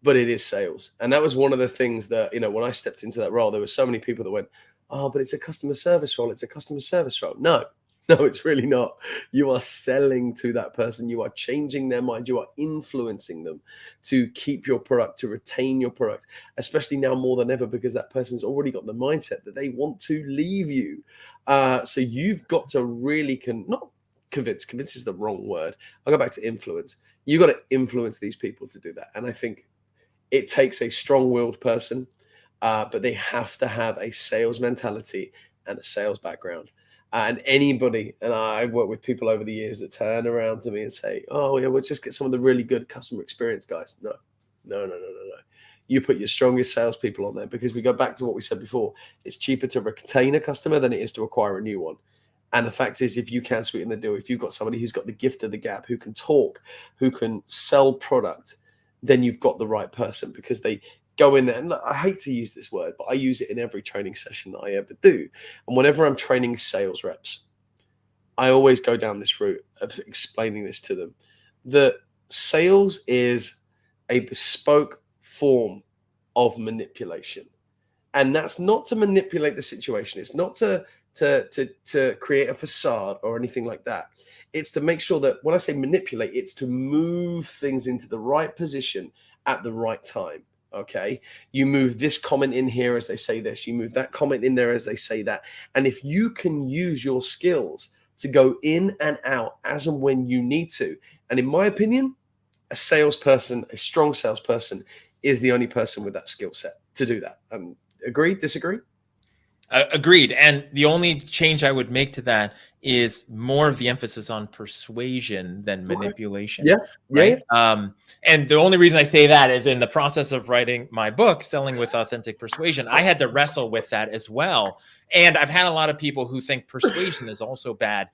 Speaker 3: but it is sales. And that was one of the things that, when I stepped into that role, there were so many people that went, oh, but it's a customer service role. It's a customer service role. No, it's really not. You are selling to that person. You are changing their mind. You are influencing them to keep your product, to retain your product, especially now more than ever, because that person's already got the mindset that they want to leave you. So you've got to really not convince. Convince is the wrong word. I'll go back to influence. You got to influence these people to do that. And I think it takes a strong-willed person, but they have to have a sales mentality and a sales background. And anybody, and I've worked with people over the years that turn around to me and say, oh, yeah, we'll just get some of the really good customer experience guys. No. You put your strongest salespeople on there, because we go back to what we said before. It's cheaper to retain a customer than it is to acquire a new one. And the fact is, if you can sweeten the deal, if you've got somebody who's got the gift of the gab, who can talk, who can sell product, then you've got the right person, because they go in there. And I hate to use this word, but I use it in every training session I ever do. And whenever I'm training sales reps, I always go down this route of explaining this to them, that sales is a bespoke form of manipulation. And that's not to manipulate the situation. It's not to create a facade or anything like that. It's to make sure that when I say manipulate, it's to move things into the right position at the right time. Okay. You move this comment in here as they say this, you move that comment in there as they say that. And if you can use your skills to go in and out as and when you need to, and in my opinion, a salesperson, a strong salesperson, is the only person with that skill set to do that. Agree? Disagree?
Speaker 2: Agreed. And the only change I would make to that is more of the emphasis on persuasion than manipulation.
Speaker 3: Yeah.
Speaker 2: Right. Yeah. And the only reason I say that is in the process of writing my book, Selling with Authentic Persuasion, I had to wrestle with that as well. And I've had a lot of people who think persuasion is also bad.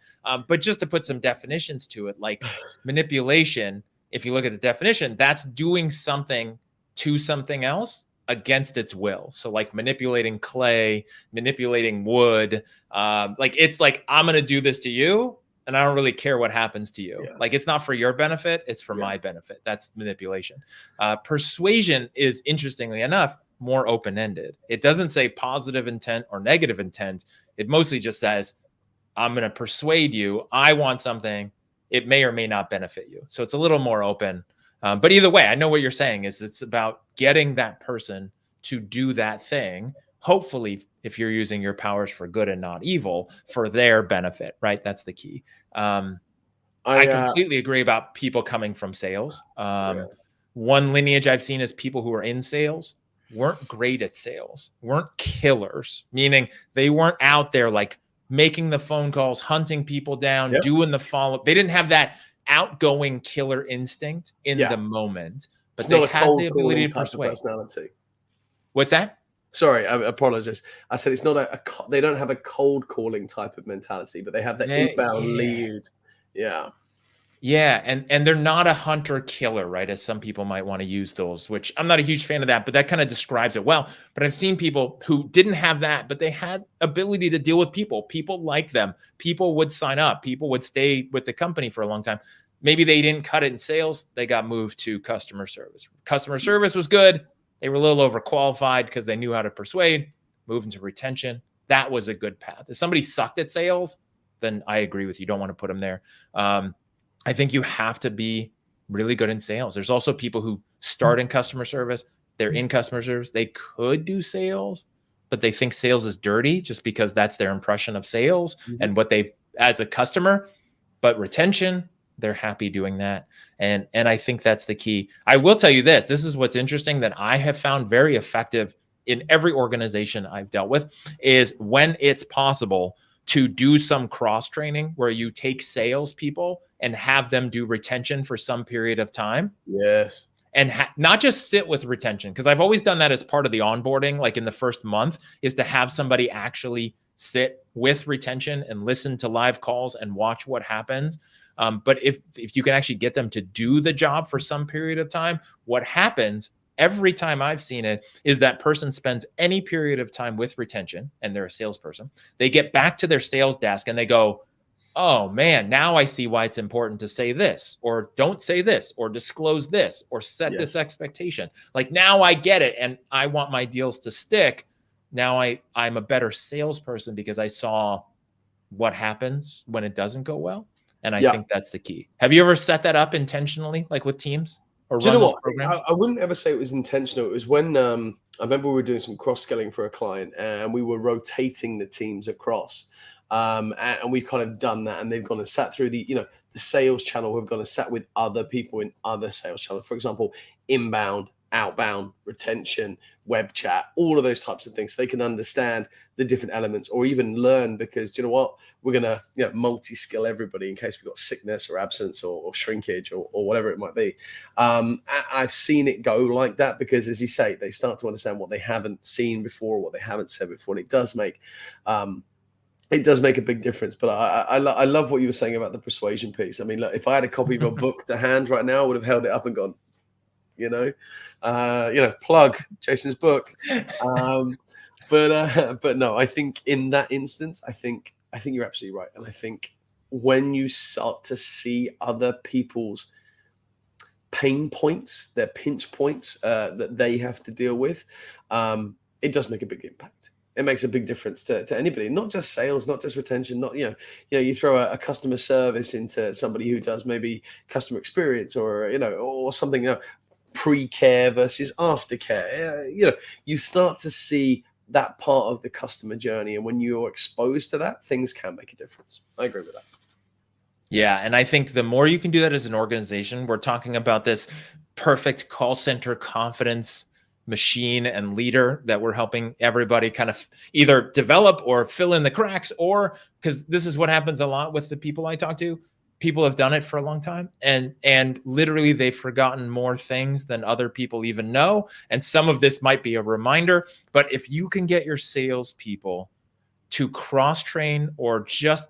Speaker 2: But just to put some definitions to it, like manipulation, if you look at the definition, that's doing something to something else against its will. So like manipulating clay, manipulating wood, like it's like, I'm going to do this to you and I don't really care what happens to you. Yeah. Like it's not for your benefit, it's for my benefit. That's manipulation. Persuasion is, interestingly enough, more open-ended. It doesn't say positive intent or negative intent. It mostly just says, I'm going to persuade you. I want something. It may or may not benefit you. So it's a little more open. But either way, I know what you're saying is it's about getting that person to do that thing. Hopefully, if you're using your powers for good and not evil, for their benefit, right? That's the key. I completely agree about people coming from sales. One lineage I've seen is people who are in sales weren't great at sales, weren't killers, meaning they weren't out there like making the phone calls, hunting people down, doing the follow-up. They didn't have that outgoing killer instinct in the moment, but they had the ability to persuade.
Speaker 3: Personality.
Speaker 2: What's that?
Speaker 3: Sorry, I apologize. I said it's not they don't have a cold calling type of mentality, but they have that inbound lead. Yeah, and they're not a hunter killer, right? As some people might want to use those, which I'm not a huge fan of that, but that kind of describes it well. But I've seen people who didn't have that, but they had ability to deal with people. People liked them. People would sign up. People would stay with the company for a long time. Maybe they didn't cut it in sales. They got moved to customer service. Customer service was good. They were a little overqualified because they knew how to persuade. Moved into retention. That was a good path. If somebody sucked at sales, then I agree with you. Don't want to put them there. I think you have to be really good in sales. There's also people who start in customer service. They're in customer service. They could do sales, but they think sales is dirty just because that's their impression of sales and what they as a customer. But retention, they're happy doing that. And I think that's the key. I will tell you this. This is what's interesting that I have found very effective
Speaker 2: in every organization I've dealt with is when it's possible to do some cross training where you take salespeople and have them do retention for some period of time.
Speaker 3: Yes.
Speaker 2: And not just sit with retention, because I've always done that as part of the onboarding, like in the first month, is to have somebody actually sit with retention and listen to live calls and watch what happens. But if you can actually get them to do the job for some period of time, what happens every time I've seen it is that person spends any period of time with retention and they're a salesperson. They get back to their sales desk and they go, oh man, now I see why it's important to say this, or don't say this, or disclose this, or set this expectation. Like now I get it. And I want my deals to stick. Now I'm a better salesperson because I saw what happens when it doesn't go well. And I think that's the key. Have you ever set that up intentionally, like with teams? Or
Speaker 3: do you know what?
Speaker 2: Programs?
Speaker 3: I wouldn't ever say it was intentional. It was when I remember we were doing some cross-scaling for a client and we were rotating the teams across. And we've kind of done that, and they've gone and sat through the sales channel. We've gone and sat with other people in other sales channels. For example, inbound, outbound, retention, web chat, all of those types of things. So they can understand the different elements, or even learn, because do you know what? We're going to multi-skill everybody in case we've got sickness or absence or shrinkage or whatever it might be. I've seen it go like that because, as you say, they start to understand what they haven't seen before, what they haven't said before. And it does make a big difference. But I love what you were saying about the persuasion piece. I mean, look, if I had a copy of your book to hand right now, I would have held it up and gone, plug Jason's book. But no, I think in that instance, I think you're absolutely right. And I think when you start to see other people's pain points, their pinch points that they have to deal with, it does make a big impact. It makes a big difference to anybody, not just sales, not just retention, not, you throw a customer service into somebody who does maybe customer experience or something, pre-care versus aftercare. You start to see that part of the customer journey. And when you're exposed to that, things can make a difference. I agree with that.
Speaker 2: Yeah. And I think the more you can do that as an organization, we're talking about this perfect call center confidence machine and leader that we're helping everybody kind of either develop or fill in the cracks, or because this is what happens a lot with the people I talk to. People have done it for a long time and literally they've forgotten more things than other people even know. And some of this might be a reminder, but if you can get your salespeople to cross-train or just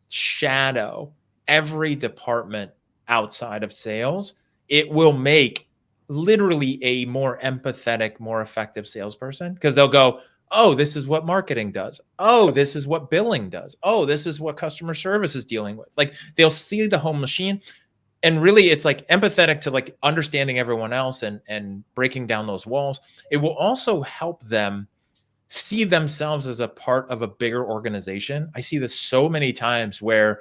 Speaker 2: shadow every department outside of sales, it will make literally a more empathetic, more effective salesperson, because they'll go, oh, this is what marketing does. Oh, this is what billing does. Oh, this is what customer service is dealing with. Like they'll see the whole machine. And really it's like empathetic to like understanding everyone else and breaking down those walls. It will also help them see themselves as a part of a bigger organization. I see this so many times where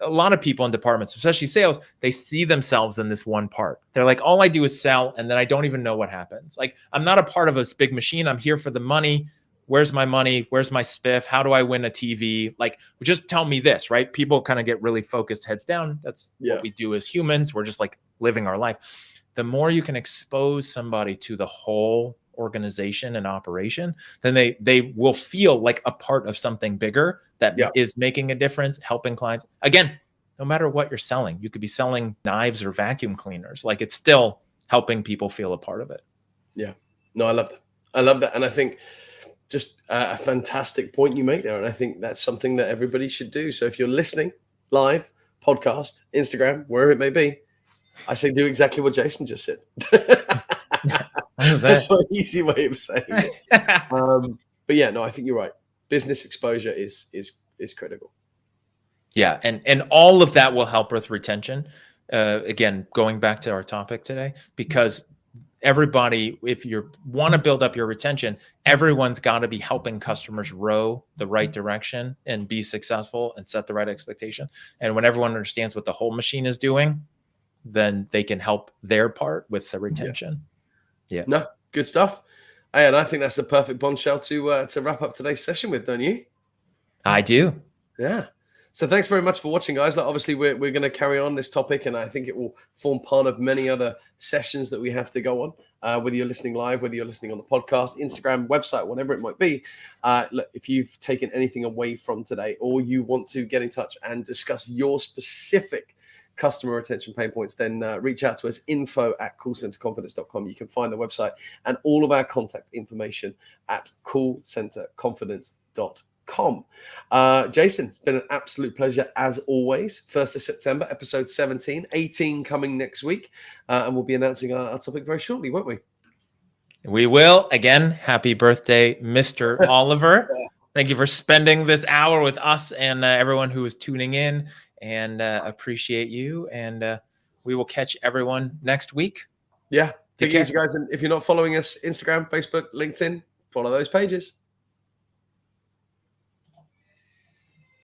Speaker 2: a lot of people in departments, especially sales, they see themselves in this one part. They're like, all I do is sell, and then I don't even know what happens. Like, I'm not a part of this big machine. I'm here for the money. Where's my money? Where's my spiff? How do I win a TV? Like, just tell me this, right? People kind of get really focused, heads down. That's what we do as humans. We're just like living our life. The more you can expose somebody to the whole organization and operation, then they will feel like a part of something bigger that is making a difference, helping clients. Again, no matter what you're selling, you could be selling knives or vacuum cleaners. Like it's still helping people feel a part of it. Yeah.
Speaker 3: No, I love that. I love that. And I think just a fantastic point you make there. And I think that's something that everybody should do. So if you're listening live, podcast, Instagram, wherever it may be, I say do exactly what Jason just said. That's an easy way of saying it. But yeah, no, I think you're right. Business exposure is critical.
Speaker 2: Yeah, and all of that will help with retention. Again, going back to our topic today, because everybody, if you want to build up your retention, everyone's got to be helping customers row the right direction and be successful and set the right expectation. And when everyone understands what the whole machine is doing, then they can help their part with the retention. Yeah.
Speaker 3: No, good stuff. And I think that's the perfect bombshell to wrap up today's session with, don't you?
Speaker 2: I do.
Speaker 3: Yeah. So thanks very much for watching, guys. Like, obviously, we're going to carry on this topic, and I think it will form part of many other sessions that we have to go on, whether you're listening live, whether you're listening on the podcast, Instagram, website, whatever it might be. Look, if you've taken anything away from today, or you want to get in touch and discuss your specific customer retention pain points, then reach out to us, info@callcenterconfidence.com. You can find the website and all of our contact information at callcenterconfidence.com. Jason, it's been an absolute pleasure as always. 1st of September, episode 17, 18 coming next week, and we'll be announcing our topic very shortly, won't we?
Speaker 2: We will. Again, happy birthday, Mr. Oliver. Thank you for spending this hour with us and everyone who is tuning in, and appreciate you. And we will catch everyone next week.
Speaker 3: Yeah, take it easy, guys. And if you're not following us, Instagram, Facebook, LinkedIn, follow those pages.